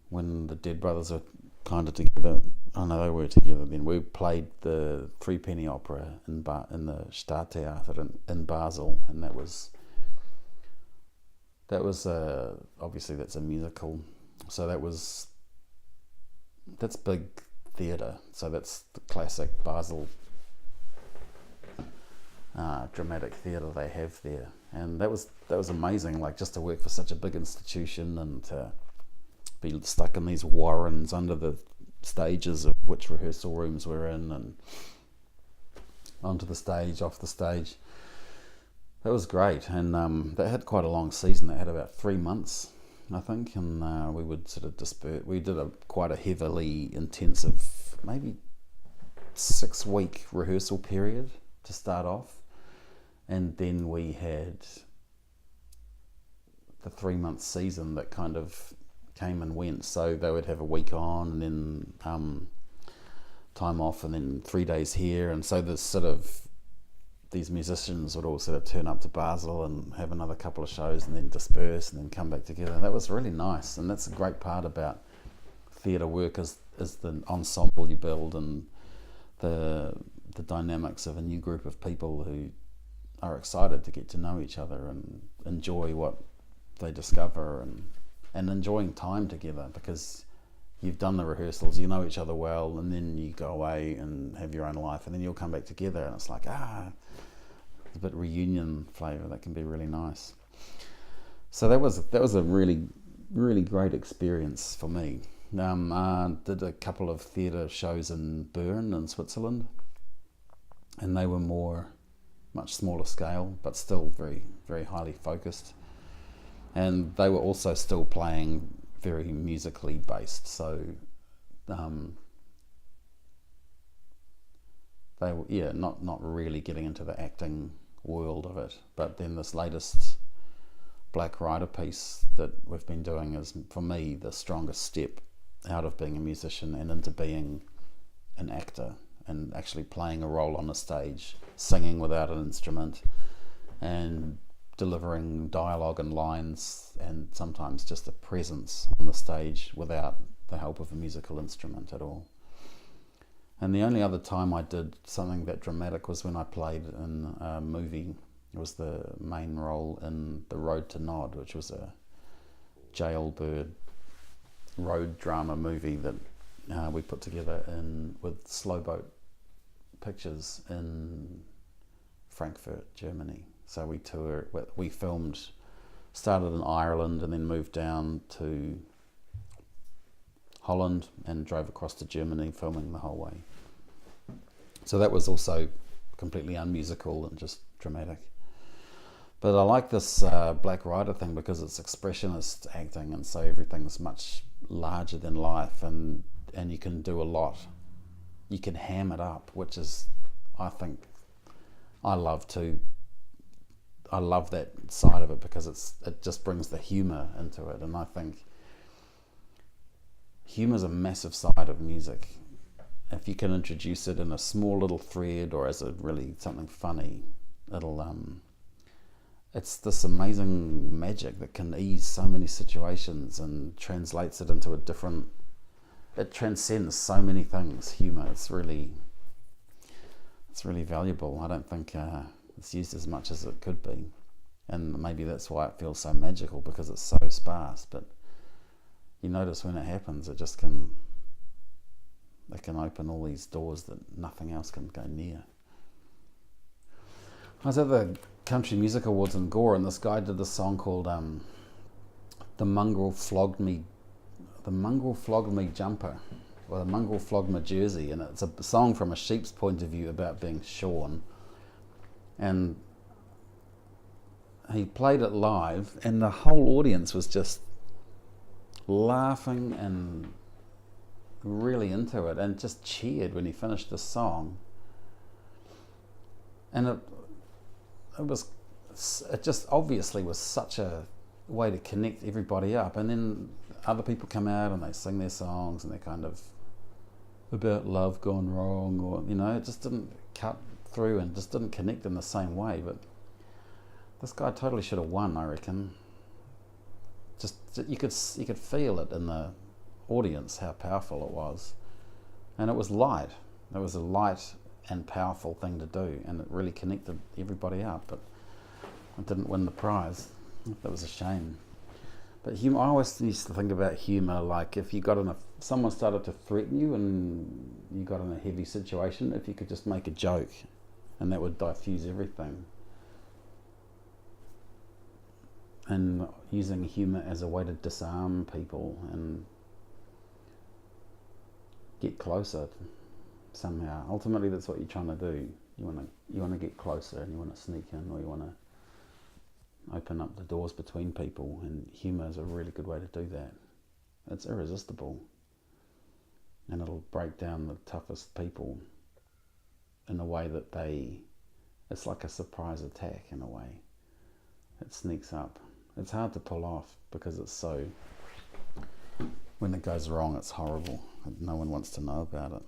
when the Dead Brothers were kind of together. I know they were together then. We played the Three Penny Opera in the Stadttheater in Basel, and that was obviously that's a musical, so that's big theatre. So that's the classic Basel dramatic theatre they have there, and that was amazing. Like, just to work for such a big institution and to be stuck in these warrens under the stages of which rehearsal rooms we're in, and onto the stage, off the stage. That was great, and they had quite a long season. They had about 3 months, I think, and we would sort of disperse. We did quite a heavily intensive, maybe 6-week rehearsal period to start off, and then we had the 3-month season that kind of came and went. So they would have a week on, and then time off, and then 3 days here, and so this sort of these musicians would all sort of turn up to Basel and have another couple of shows and then disperse and then come back together. And that was really nice, and that's a great part about theatre work is the ensemble you build, and the dynamics of a new group of people who are excited to get to know each other and enjoy what they discover, and enjoying time together, because you've done the rehearsals, you know each other well, and then you go away and have your own life, and then you'll come back together, and it's like, it's a bit reunion flavour that can be really nice. So that was a really, really great experience for me. Did a couple of theatre shows in Bern in Switzerland, and they were much smaller scale, but still very, very highly focused. And they were also still playing very musically based, so they were not really getting into the acting world of it. But then this latest Black Rider piece that we've been doing is, for me, the strongest step out of being a musician and into being an actor and actually playing a role on a stage, singing without an instrument, and delivering dialogue and lines, and sometimes just a presence on the stage without the help of a musical instrument at all. And the only other time I did something that dramatic was when I played in a movie. It was the main role in The Road to Nod, which was a jailbird road drama movie that we put together with Slowboat Pictures in Frankfurt, Germany. So we filmed, started in Ireland and then moved down to Holland and drove across to Germany, filming the whole way. So that was also completely unmusical and just dramatic. But I like this Black Rider thing because it's expressionist acting, and so everything's much larger than life, and you can do a lot. You can ham it up, which is, I think, I love that side of it, because it just brings the humour into it. And I think humour is a massive side of music. If you can introduce it in a small little thread or as something funny, it's this amazing magic that can ease so many situations and translates it into it transcends so many things. Humour, it's really valuable. I don't think it's used as much as it could be, and maybe that's why it feels so magical, because it's so sparse. But you notice when it happens, it can open all these doors that nothing else can go near. I was at the Country Music Awards in Gore, and this guy did a song called "The Mongrel Flogged Me Jumper," or "The Mongrel Flogged My Jersey," and it's a song from a sheep's point of view about being shorn. And he played it live, and the whole audience was just laughing and really into it, and just cheered when he finished the song. And it just obviously was such a way to connect everybody up. And then other people come out and they sing their songs, and they're kind of about love gone wrong, or it just didn't cut through and just didn't connect in the same way. But this guy totally should have won, I reckon. Just you could feel it in the audience how powerful it was. And it was light. It was a light and powerful thing to do, and it really connected everybody up, but I didn't win the prize. That was a shame. But humour, I always used to think about humour like if you got in someone started to threaten you and you got in a heavy situation, if you could just make a joke, and that would diffuse everything. And using humour as a way to disarm people and get closer somehow. Ultimately, that's what you're trying to do. You want to get closer, and you want to sneak in, or you want to open up the doors between people. And humour is a really good way to do that. It's irresistible, and it'll break down the toughest people in a way that it's like a surprise attack in a way. It sneaks up. It's hard to pull off because when it goes wrong, it's horrible. No one wants to know about it.